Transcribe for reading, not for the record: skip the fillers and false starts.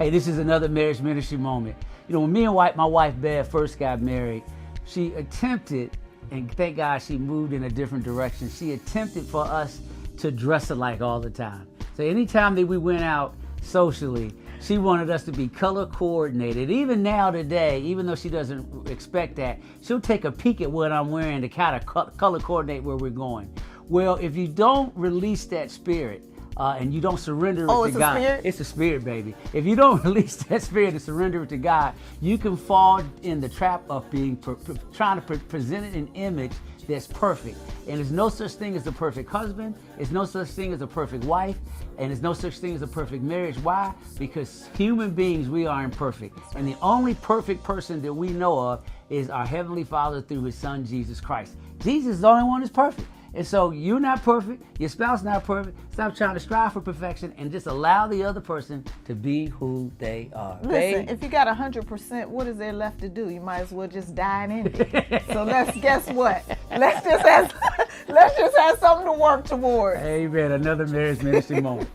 Hey, this is another marriage ministry moment. You know, when me and my wife Bev first got married, she attempted, and thank God she moved in a different direction. She attempted for us to dress alike all the time. So anytime that we went out socially, she wanted us to be color coordinated. Even now today, even though she doesn't expect that, she'll take a peek at what I'm wearing to kind of color coordinate where we're going. Well, if you don't release that spirit, and you don't surrender it to God. It's a spirit, baby. If you don't release that spirit and surrender it to God, you can fall in the trap of being trying to present an image that's perfect. And there's no such thing as a perfect husband. There's no such thing as a perfect wife. And there's no such thing as a perfect marriage. Why? Because human beings, we are imperfect. And the only perfect person that we know of is our Heavenly Father through His Son, Jesus Christ. Jesus is the only one that's perfect. And so you're not perfect, your spouse not perfect. Stop trying to strive for perfection and just allow the other person to be who they are. Listen, if you got 100%, what is there left to do? You might as well just die and end it. So guess what? Let's just have something to work toward. Amen. Another marriage ministry moment.